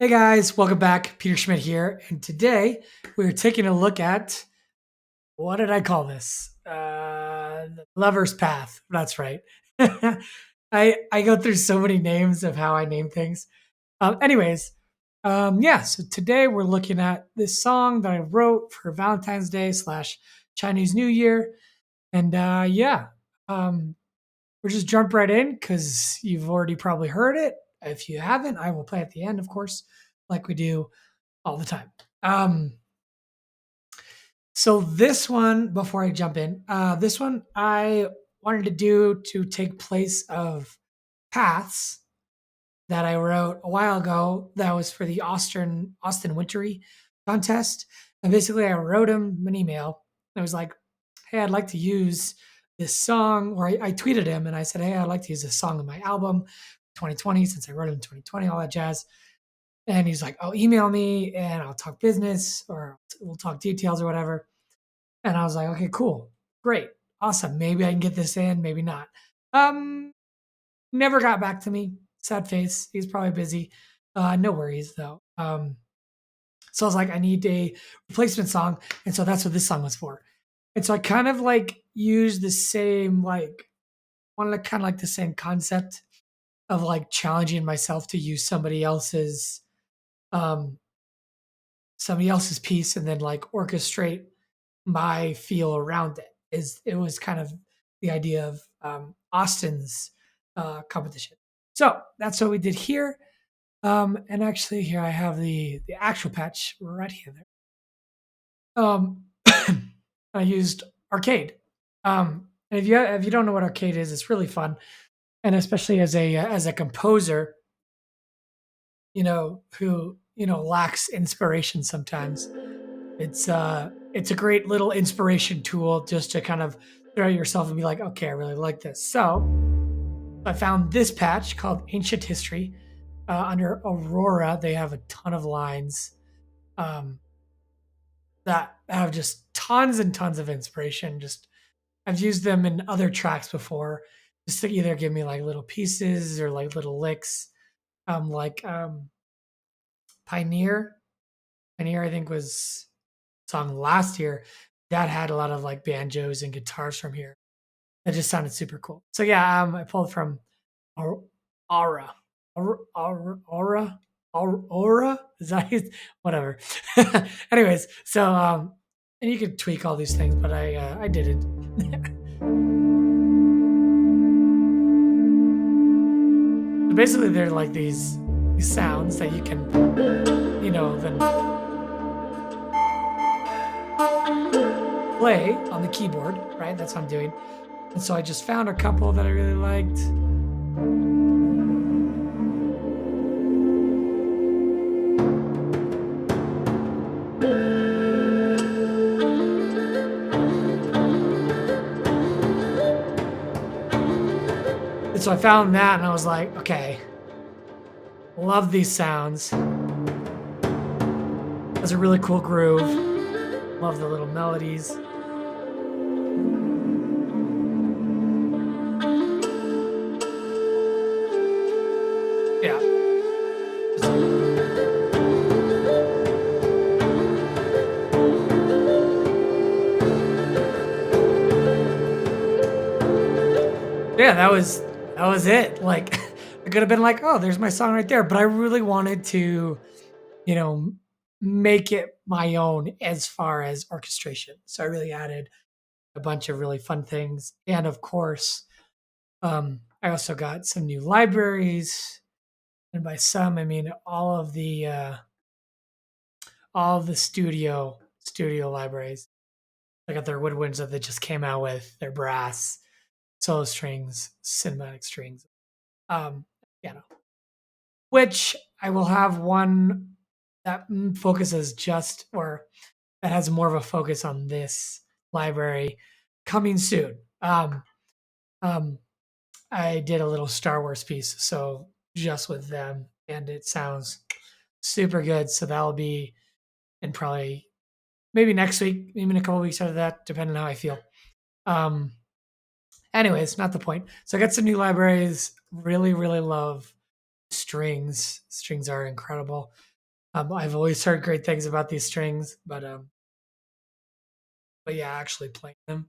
Hey guys, welcome back. Peter Schmidt here, and today we're taking a look at what did I call this? The Lover's Path. That's right. I go through so many names of how I name things. Anyways, yeah. So today we're looking at this song that I wrote for Valentine's Day slash Chinese New Year, and yeah, um, we'll just jump right in because you've already probably heard it. If you haven't, I will play at the end, of course, like we do all the time. Um, so this one, before I jump in, this one I wanted to do to take place of paths that I wrote a while ago. That was for the Austin Wintery contest, and basically I wrote him an email. I was like, "Hey, I'd like to use this song," or I tweeted him and I said, "Hey, I'd like to use this song in my album, 2020, since I wrote it in 2020, all that jazz." And he's like, "Oh, email me and I'll talk business or we'll talk details or whatever." And I was like, "Okay, cool. Great. Awesome. Maybe I can get this in, maybe not." Um, Never got back to me. Sad face. He's probably busy. No worries though. So I was like, I need a replacement song. And so that's what this song was for. And so I kind of like used the same, like, wanted to kind of like the same concept of like challenging myself to use um, somebody else's piece and then like orchestrate my feel around it. Is it was kind of the idea of Austin's competition. So that's what we did here. And actually, here I have the actual patch right here. I used Arcade. And if you don't know what Arcade is, it's really fun, and especially as a composer, who lacks inspiration sometimes. It's a great little inspiration tool just to kind of throw yourself and be like, okay, I really like this. So I found this patch called Ancient History under Aurora. They have a ton of lines um, that have just tons and tons of inspiration. Just I've used them in other tracks before, just to either give me like little pieces or like little licks. Like Pioneer. Pioneer, I think was song last year that had a lot of like banjos and guitars from here. That just sounded super cool. So yeah, I pulled from Aura, Aura. Is that whatever? Anyways, so and you could tweak all these things, but I did it. So basically, they're like these sounds that you can then play on the keyboard, right? That's what I'm doing. And so I just found a couple that I really liked. And so I found that and I was like, okay, love these sounds. Has a really cool groove. Love the little melodies. Yeah. Yeah, that was it. Like I could have been like, oh, there's my song right there. But I really wanted to, you know, make it my own as far as orchestration. So I really added a bunch of really fun things. And of course, I also got some new libraries. And by some I mean all of the studio libraries. I got their woodwinds that they just came out with, their brass, solo strings, cinematic strings, piano. Which I will have one that focuses just or that has more of a focus on this library coming soon. Um, I did a little Star Wars piece, so just with them, and it sounds super good. So that'll be in probably maybe next week, even a couple weeks after that, depending on how I feel. Um, Anyways, not the point. So I got some new libraries. Really, really love strings. Strings are incredible. I've always heard great things about these strings, but yeah, actually playing them.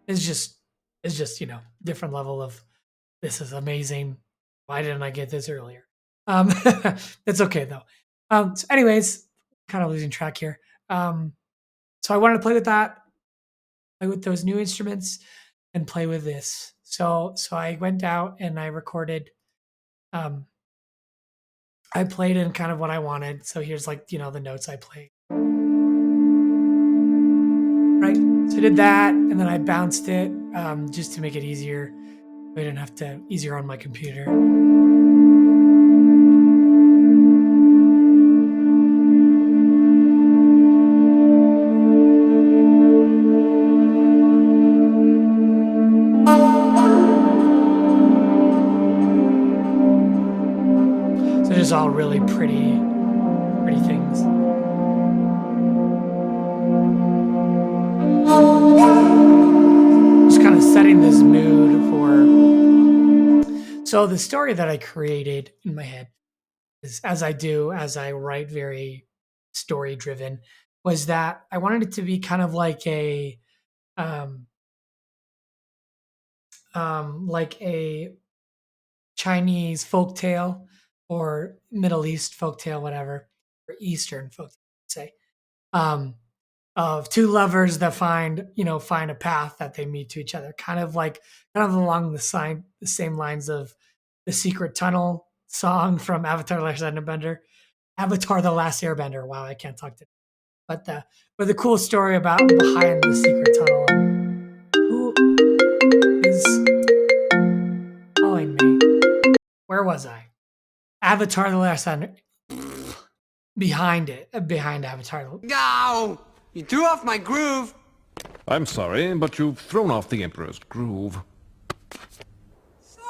It's just different level of this is amazing. Why didn't I get this earlier? That's okay though. So anyways, kind of losing track here. So I wanted to play with that, play with those new instruments, and play with this. So I went out and I recorded. Um, I played in kind of what I wanted. So here's like the notes I played. Right. So I did that, and then I bounced it just to make it easier. I didn't have to easier on my computer. So just all really pretty things. Just kind of setting this mood for. So the story that I created in my head is, as I write very story driven, was that I wanted it to be kind of like like a Chinese folktale or Middle East folktale, whatever, or Eastern folktale, say, of two lovers that find a path that they meet to each other, kind of along the same lines of the Secret Tunnel song from Avatar: The Last Airbender. Avatar: The Last Airbender. Wow, I can't talk to. But the cool story about behind the secret tunnel. Who is calling me? Where was I? Avatar: The Last Airbender. Behind Avatar. No! You threw off my groove! I'm sorry, but you've thrown off the Emperor's groove. Sorry!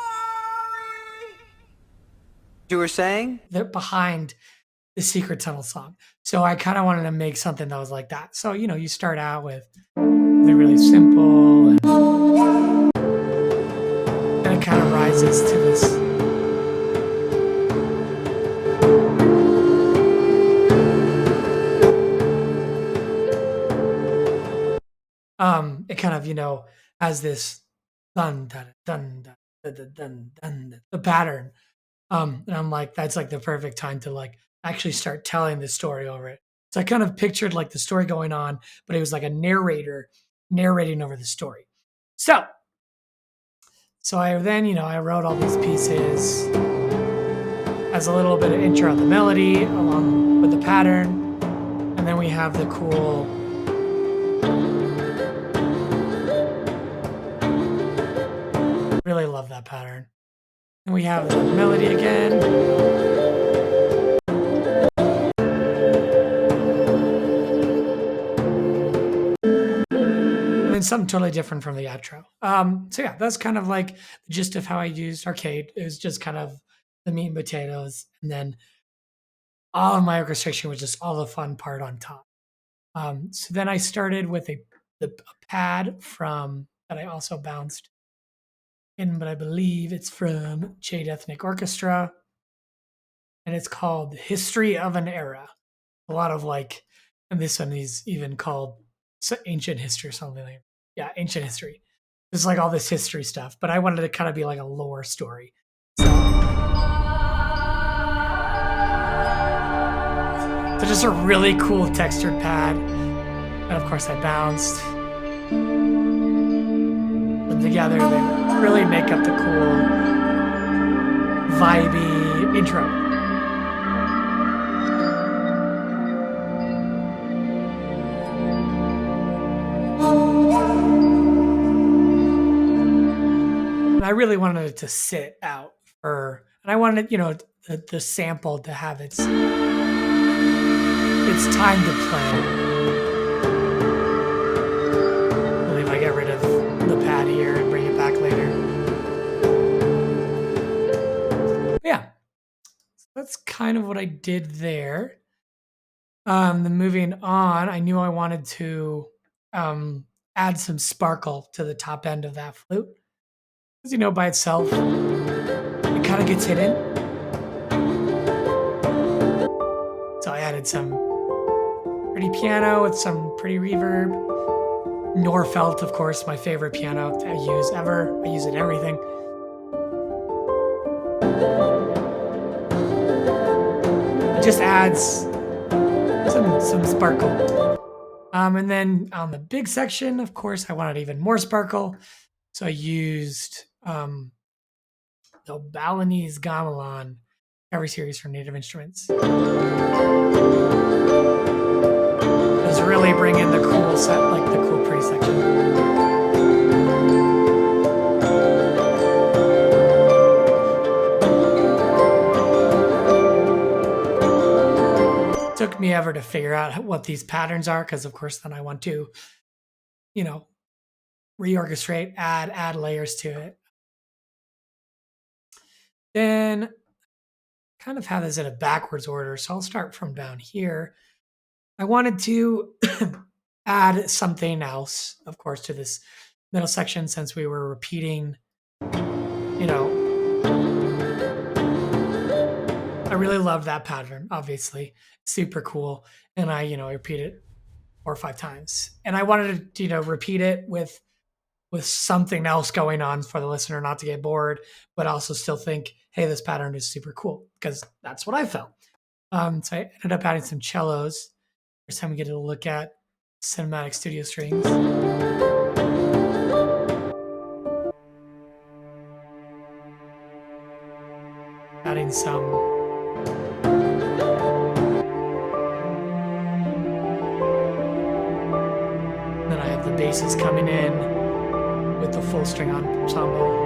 You were saying? Behind the Secret Tunnel song. So I kind of wanted to make something that was like that. So, you start out with the really simple, and it kind of rises to this. It kind of, has this dun dun dun dun dun dun dun, dun the pattern. And I'm like, that's like the perfect time to like actually start telling the story over it. So I kind of pictured like the story going on, but it was like a narrator narrating over the story. So I then, I wrote all these pieces as a little bit of intro on the melody along with the pattern. And then we have the cool really love that pattern. And we have the melody again. And then something totally different from the outro. So yeah, that's kind of like the gist of how I used Arcade. It was just kind of the meat and potatoes. And then all of my orchestration was just all the fun part on top. So then I started with a pad from that I also bounced in, but I believe it's from Jade Ethnic Orchestra, and it's called History of an Era. A lot of and this one is even called Ancient History or something like that. Yeah, Ancient History. It's like all this history stuff, but I wanted to kind of be like a lore story. So just a really cool textured pad. And of course I bounced. And together they really make up the cool, vibey intro. And I really wanted it to sit out and I wanted, the sample to have its time to play. I believe I get rid of the pad here and bring it back later. But yeah, that's kind of what I did there. Then moving on, I knew I wanted to add add some sparkle to the top end of that flute. Because, you know, by itself, it kind of gets hidden. So I added some pretty piano with some pretty reverb. Norfelt, of course, my favorite piano to use ever. I use it in everything. It just adds some sparkle. And then on the big section, of course, I wanted even more sparkle. So I used the Balinese Gamelan cover series for Native Instruments. Does really bring in the cool set, like the cool pretty section. Took me ever to figure out what these patterns are, because of course then I want to, you know, reorchestrate, add layers to it. Then kind of have this in a backwards order, so I'll start from down here. I wanted to add something else, of course, to this middle section, since we were repeating, you know, I really love that pattern, obviously, super cool. And I, you know, I repeat it 4 or 5 times. And I wanted to, you know, repeat it with something else going on for the listener not to get bored, but also still think, hey, this pattern is super cool, because that's what I felt. So I ended up adding some cellos. First time we get to look at cinematic studio strings. Adding some basses coming in with the full string ensemble.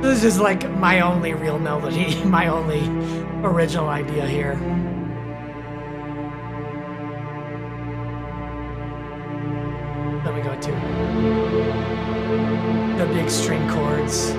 This is like my only real melody, my only original idea here. Then we go to the big string chords.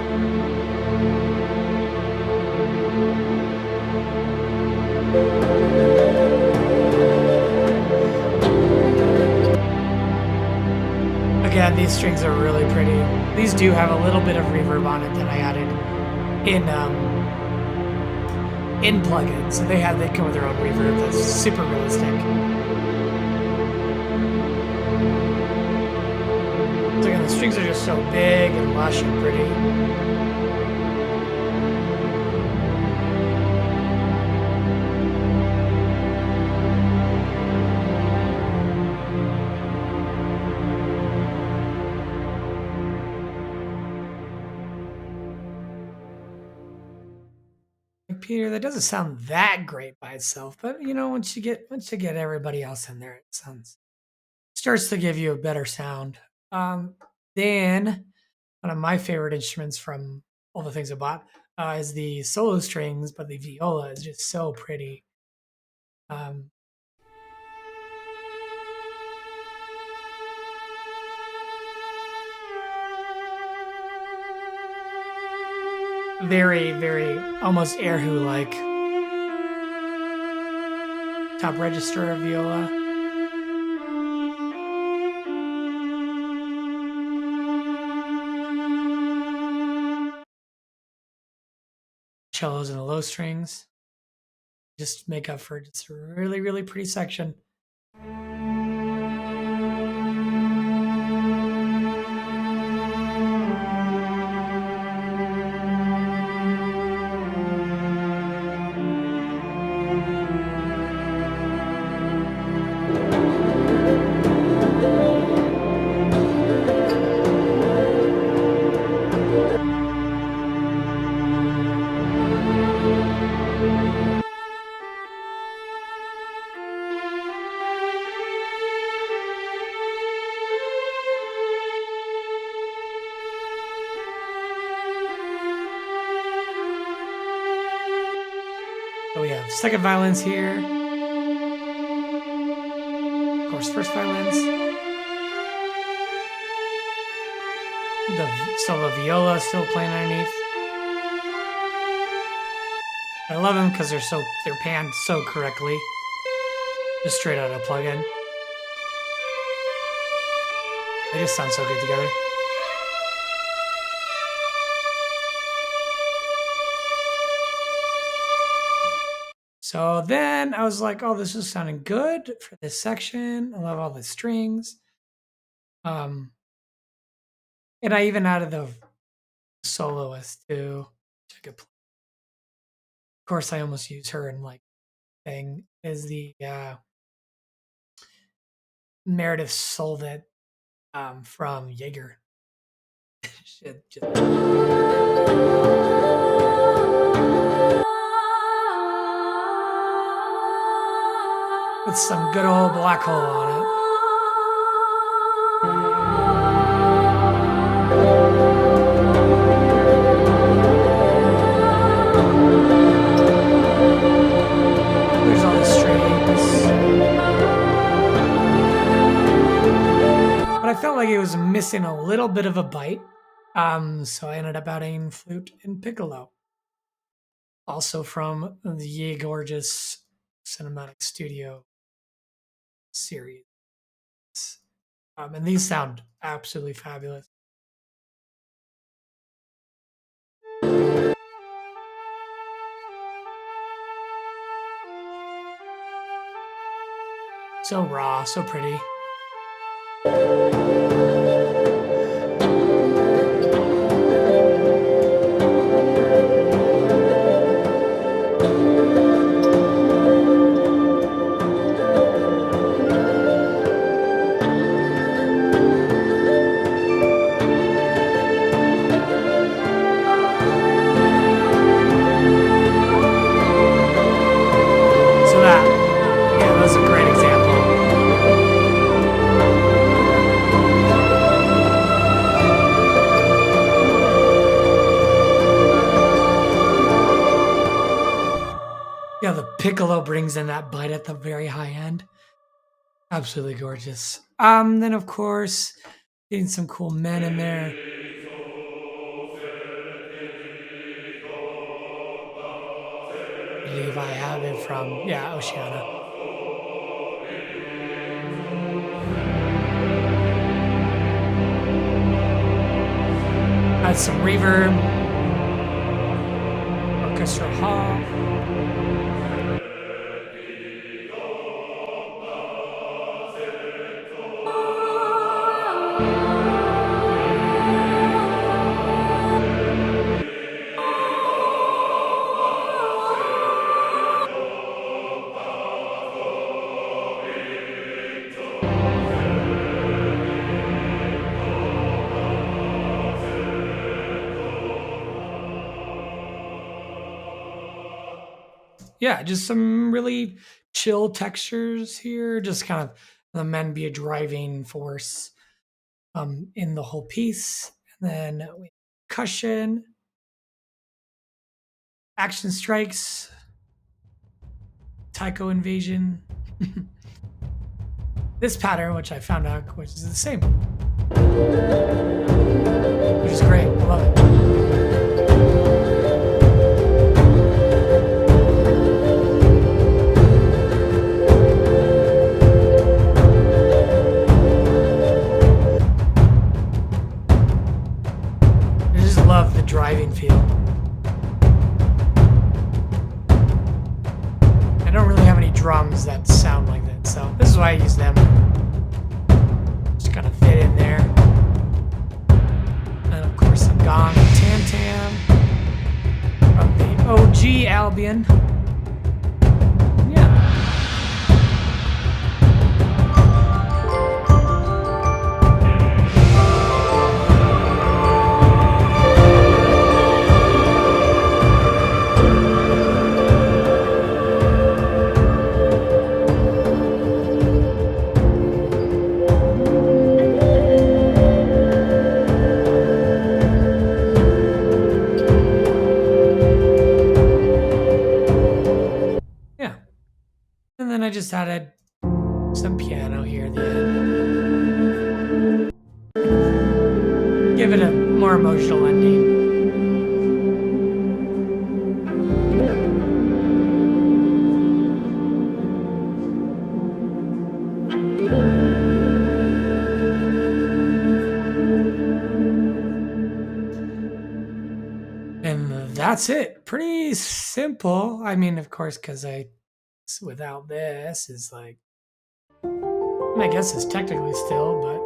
Again, these strings are really pretty. These do have a little bit of reverb on it that I added in plugins. So they come with their own reverb that's super realistic. So again, the strings are just so big and lush and pretty. Peter, that doesn't sound that great by itself, but you know, once you get everybody else in there, it starts to give you a better sound. Then one of my favorite instruments from all the things I bought is the solo strings, but the viola is just so pretty. Very, very almost Erhu-like top register of viola. Cellos and the low strings just make up for just a really, really pretty section. So we have second violins here. Of course, first violins. The viola still playing underneath. I love them because they're panned so correctly. Just straight out of plugin. They just sound so good together. So then I was like, oh, this is sounding good for this section. I love all the strings. And I even added the soloist too. Of course, I almost use her in like thing is the Meredith Solvit from Jaeger. Shit, with some good old Blackhole on it. There's all the strings. But I felt like it was missing a little bit of a bite. So I ended up adding flute and piccolo. Also from the Jaeger Cinematic Studio series. And these sound absolutely fabulous. So raw, so pretty. Yeah, the piccolo brings in that bite at the very high end. Absolutely gorgeous. Then of course, getting some cool men in there. I believe I have it from, yeah, OCEANIA. Add some reverb. Orchestra Hall. Yeah, just some really chill textures here. Just kind of the men be a driving force in the whole piece. And then we percussion, action strikes, taiko invasion. This pattern, which I found out, which is the same, which is great. I love it. Love the driving feel. I don't really have any drums that sound like that, so this is why I use them. Just kind of fit in there. And of course some gong and tam-tam from the OG Albion. I just added Some piano here at the end. Give it a more emotional ending. And that's it. Pretty simple. I mean, of course, because without this is like, I guess it's technically still, but.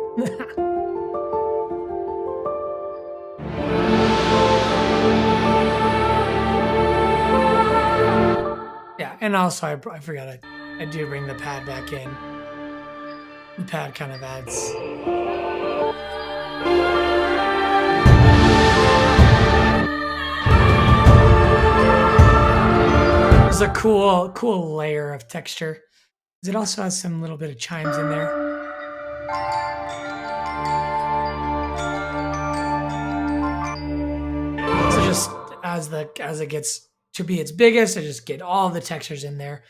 Yeah, and also I forgot I do bring the pad back in. The pad kind of adds. There's a cool layer of texture. It also has some little bit of chimes in there. So just as it gets to be its biggest, I just get all the textures in there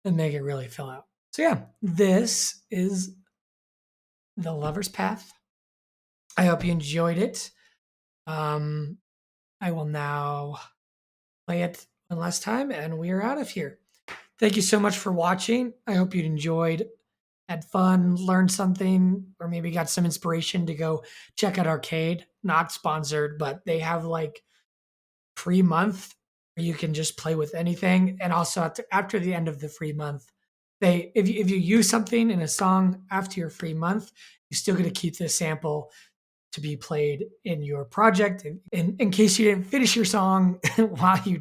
and make it really fill out. So yeah, this is The Lover's Path. I hope you enjoyed it. I will now play it one last time and we are out of here. Thank you so much for watching. I hope you enjoyed, had fun, learned something, or maybe got some inspiration to go check out Arcade. Not sponsored, but they have like free month where you can just play with anything. And also after the end of the free month, if you use something in a song after your free month, you still get to keep the sample to be played in your project in case you didn't finish your song while you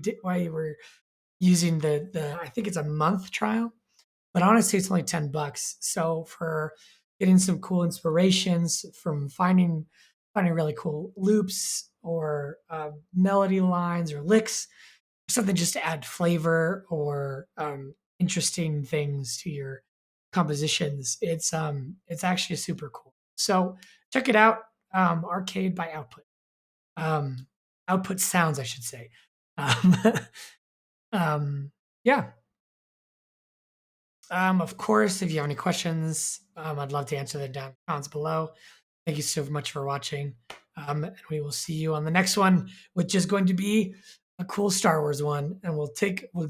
were using the I think it's a month trial, but honestly it's only $10. So for getting some cool inspirations from finding really cool loops or melody lines or licks, something just to add flavor or interesting things to your compositions, it's actually super cool. So check it out. Arcade by Output. Output Sounds, I should say. Um, yeah. Of course, if you have any questions, I'd love to answer them down in the comments below. Thank you so much for watching. And we will see you on the next one, which is going to be a cool Star Wars one. And we'll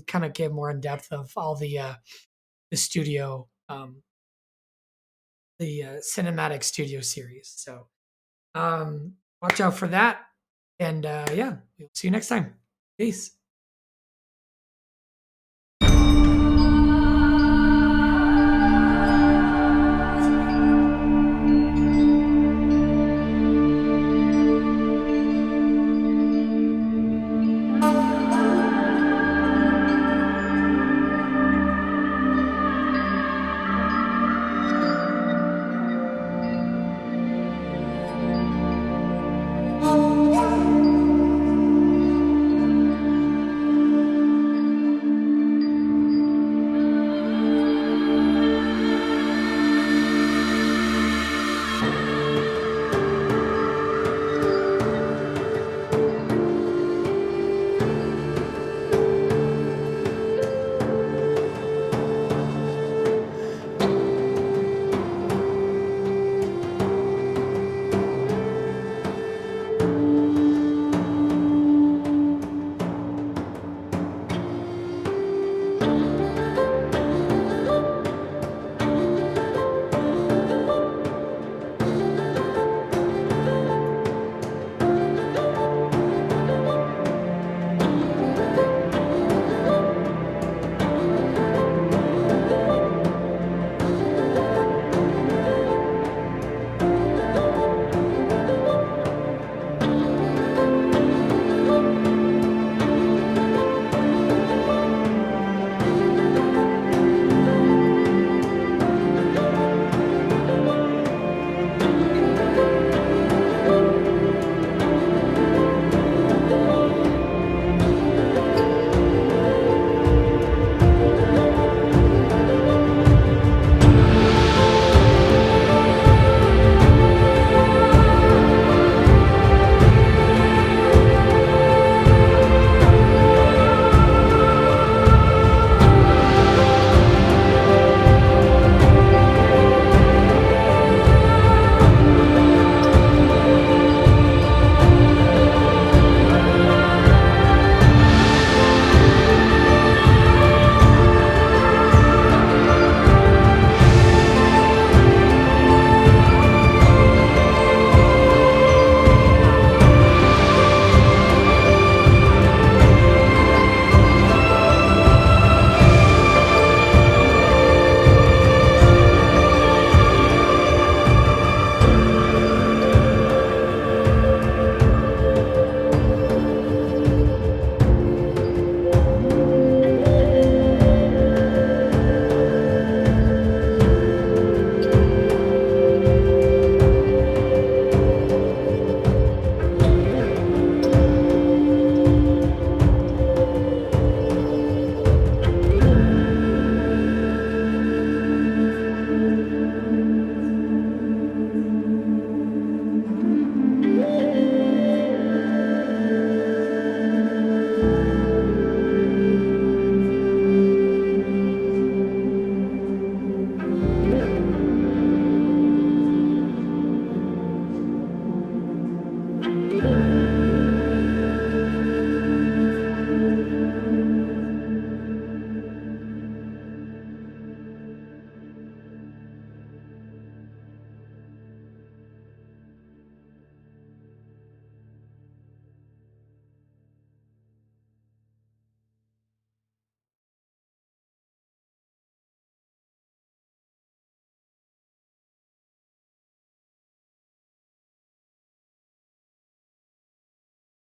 kind of get more in depth of all the studio, the cinematic studio series. So watch out for that. And yeah, we'll see you next time. Peace.